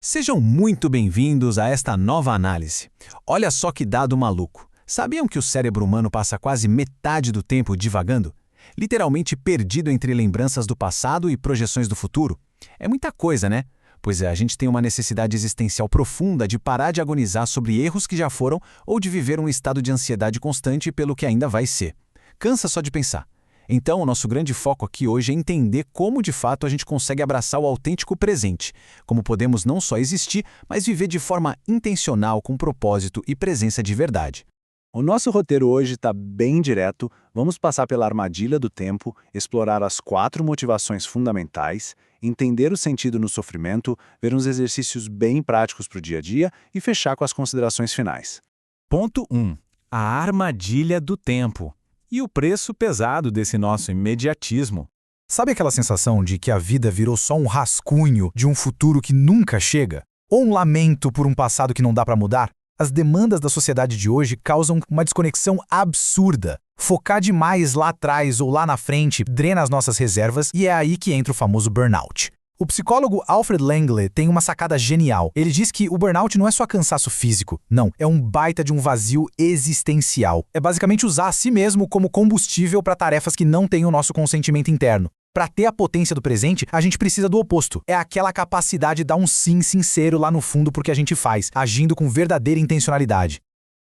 Sejam muito bem-vindos a esta nova análise. Olha só que dado maluco. Sabiam que o cérebro humano passa quase metade do tempo divagando? Literalmente perdido entre lembranças do passado e projeções do futuro? É muita coisa, né? Pois a gente tem uma necessidade existencial profunda de parar de agonizar sobre erros que já foram ou de viver um estado de ansiedade constante pelo que ainda vai ser. Cansa só de pensar. Então, o nosso grande foco aqui hoje é entender como de fato a gente consegue abraçar o autêntico presente, como podemos não só existir, mas viver de forma intencional, com propósito e presença de verdade. O nosso roteiro hoje está bem direto, vamos passar pela armadilha do tempo, explorar as 4 motivações fundamentais, entender o sentido no sofrimento, ver uns exercícios bem práticos para o dia a dia e fechar com as considerações finais. Ponto 1. A armadilha do tempo. E o preço pesado desse nosso imediatismo. Sabe aquela sensação de que a vida virou só um rascunho de um futuro que nunca chega? Ou um lamento por um passado que não dá para mudar? As demandas da sociedade de hoje causam uma desconexão absurda. Focar demais lá atrás ou lá na frente drena as nossas reservas e é aí que entra o famoso burnout. O psicólogo Alfred Langley tem uma sacada genial. Ele diz que o burnout não é só cansaço físico, não, é um baita de um vazio existencial. É basicamente usar a si mesmo como combustível para tarefas que não têm o nosso consentimento interno. Para ter a potência do presente, a gente precisa do oposto. É aquela capacidade de dar um sim sincero lá no fundo porque a gente faz, agindo com verdadeira intencionalidade.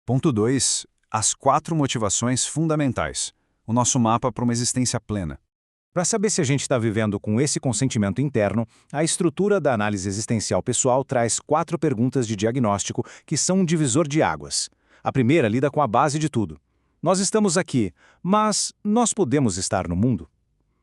Ponto 2. As 4 motivações fundamentais. O nosso mapa para uma existência plena. Para saber se a gente está vivendo com esse consentimento interno, a estrutura da análise existencial pessoal traz 4 perguntas de diagnóstico que são um divisor de águas. A primeira lida com a base de tudo. Nós estamos aqui, mas nós podemos estar no mundo?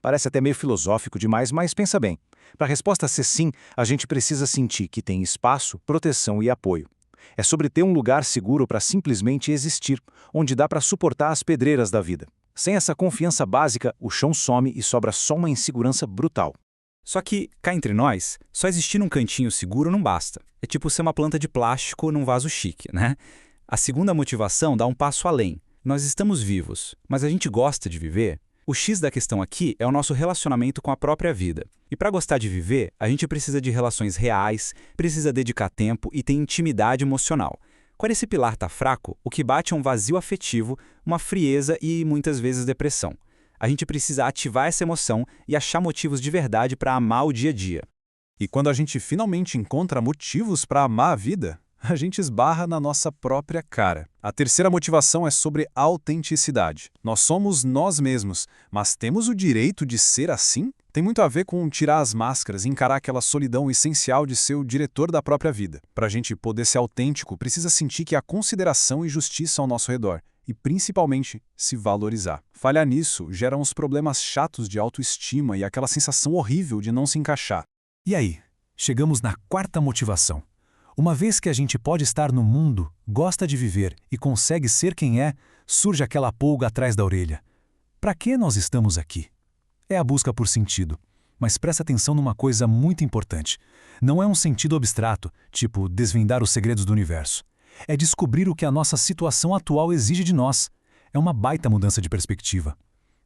Parece até meio filosófico demais, mas pensa bem. Para a resposta ser sim, a gente precisa sentir que tem espaço, proteção e apoio. É sobre ter um lugar seguro para simplesmente existir, onde dá para suportar as pedreiras da vida. Sem essa confiança básica, o chão some e sobra só uma insegurança brutal. Só que, cá entre nós, só existir num cantinho seguro não basta. É tipo ser uma planta de plástico num vaso chique, né? A segunda motivação dá um passo além. Nós estamos vivos, mas a gente gosta de viver? O X da questão aqui é o nosso relacionamento com a própria vida. E para gostar de viver, a gente precisa de relações reais, precisa dedicar tempo e ter intimidade emocional. Quando esse pilar está fraco, o que bate é um vazio afetivo, uma frieza e, muitas vezes, depressão. A gente precisa ativar essa emoção e achar motivos de verdade para amar o dia a dia. E quando a gente finalmente encontra motivos para amar a vida, a gente esbarra na nossa própria cara. A terceira motivação é sobre autenticidade. Nós somos nós mesmos, mas temos o direito de ser assim? Tem muito a ver com tirar as máscaras e encarar aquela solidão essencial de ser o diretor da própria vida. Para a gente poder ser autêntico, precisa sentir que há consideração e justiça ao nosso redor. E, principalmente, se valorizar. Falhar nisso gera uns problemas chatos de autoestima e aquela sensação horrível de não se encaixar. E aí, chegamos na 4ª motivação. Uma vez que a gente pode estar no mundo, gosta de viver e consegue ser quem é, surge aquela pulga atrás da orelha. Para que nós estamos aqui? É a busca por sentido. Mas presta atenção numa coisa muito importante. Não é um sentido abstrato, tipo desvendar os segredos do universo. É descobrir o que a nossa situação atual exige de nós. É uma baita mudança de perspectiva.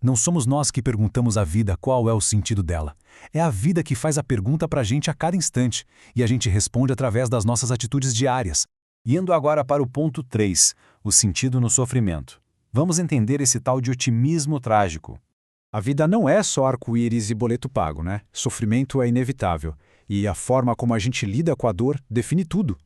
Não somos nós que perguntamos à vida qual é o sentido dela. É a vida que faz a pergunta pra gente a cada instante, e a gente responde através das nossas atitudes diárias. Indo agora para o ponto 3, o sentido no sofrimento. Vamos entender esse tal de otimismo trágico. A vida não é só arco-íris e boleto pago, né? Sofrimento é inevitável, e a forma como a gente lida com a dor define tudo.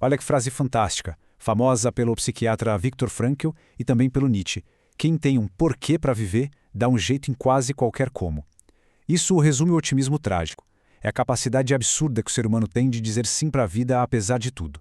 Olha que frase fantástica, famosa pelo psiquiatra Viktor Frankl e também pelo Nietzsche. Quem tem um porquê para viver, dá um jeito em quase qualquer como. Isso resume o otimismo trágico. É a capacidade absurda que o ser humano tem de dizer sim para a vida apesar de tudo.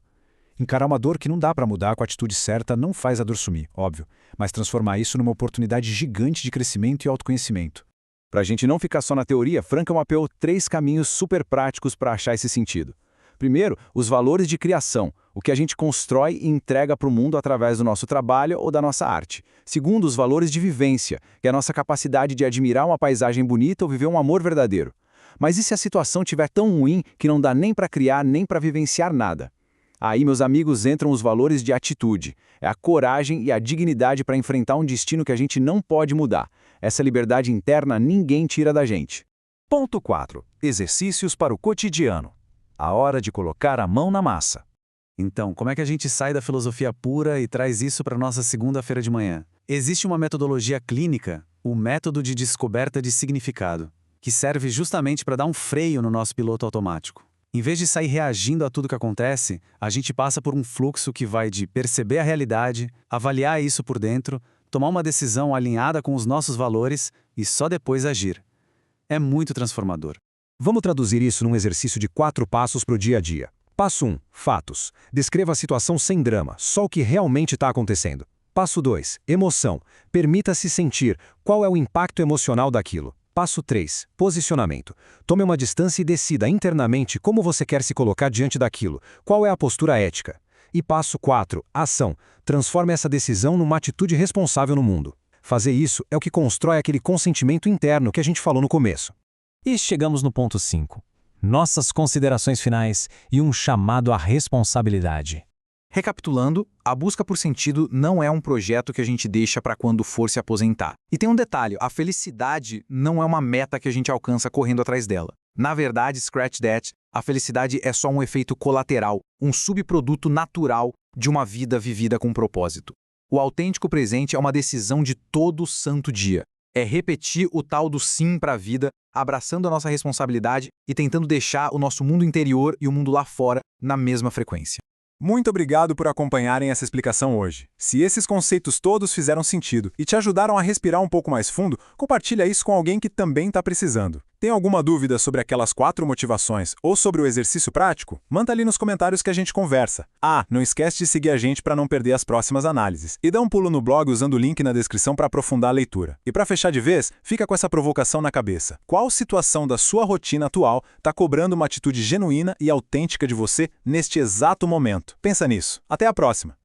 Encarar uma dor que não dá para mudar com a atitude certa não faz a dor sumir, óbvio, mas transformar isso numa oportunidade gigante de crescimento e autoconhecimento. Para a gente não ficar só na teoria, Frankl mapeou 3 caminhos super práticos para achar esse sentido. Primeiro, os valores de criação, o que a gente constrói e entrega para o mundo através do nosso trabalho ou da nossa arte. Segundo, os valores de vivência, que é a nossa capacidade de admirar uma paisagem bonita ou viver um amor verdadeiro. Mas e se a situação estiver tão ruim que não dá nem para criar nem para vivenciar nada? Aí, meus amigos, entram os valores de atitude. É a coragem e a dignidade para enfrentar um destino que a gente não pode mudar. Essa liberdade interna ninguém tira da gente. Ponto 4. Exercícios para o cotidiano. A hora de colocar a mão na massa. Então, como é que a gente sai da filosofia pura e traz isso para nossa segunda-feira de manhã? Existe uma metodologia clínica, o método de descoberta de significado, que serve justamente para dar um freio no nosso piloto automático. Em vez de sair reagindo a tudo que acontece, a gente passa por um fluxo que vai de perceber a realidade, avaliar isso por dentro, tomar uma decisão alinhada com os nossos valores e só depois agir. É muito transformador. Vamos traduzir isso num exercício de 4 passos para o dia a dia. Passo 1. Fatos. Descreva a situação sem drama, só o que realmente está acontecendo. Passo 2. Emoção. Permita-se sentir qual é o impacto emocional daquilo. Passo 3. Posicionamento. Tome uma distância e decida internamente como você quer se colocar diante daquilo, qual é a postura ética. E passo 4. Ação. Transforme essa decisão numa atitude responsável no mundo. Fazer isso é o que constrói aquele consentimento interno que a gente falou no começo. E chegamos no ponto 5. Nossas considerações finais e um chamado à responsabilidade. Recapitulando, a busca por sentido não é um projeto que a gente deixa para quando for se aposentar. E tem um detalhe, a felicidade não é uma meta que a gente alcança correndo atrás dela. Na verdade, scratch that, a felicidade é só um efeito colateral, um subproduto natural de uma vida vivida com propósito. O autêntico presente é uma decisão de todo santo dia. É repetir o tal do sim para a vida, abraçando a nossa responsabilidade e tentando deixar o nosso mundo interior e o mundo lá fora na mesma frequência. Muito obrigado por acompanharem essa explicação hoje. Se esses conceitos todos fizeram sentido e te ajudaram a respirar um pouco mais fundo, compartilha isso com alguém que também está precisando. Tem alguma dúvida sobre aquelas 4 motivações ou sobre o exercício prático? Manda ali nos comentários que a gente conversa. Ah, não esquece de seguir a gente para não perder as próximas análises. E dá um pulo no blog usando o link na descrição para aprofundar a leitura. E para fechar de vez, fica com essa provocação na cabeça. Qual situação da sua rotina atual está cobrando uma atitude genuína e autêntica de você neste exato momento? Pensa nisso. Até a próxima!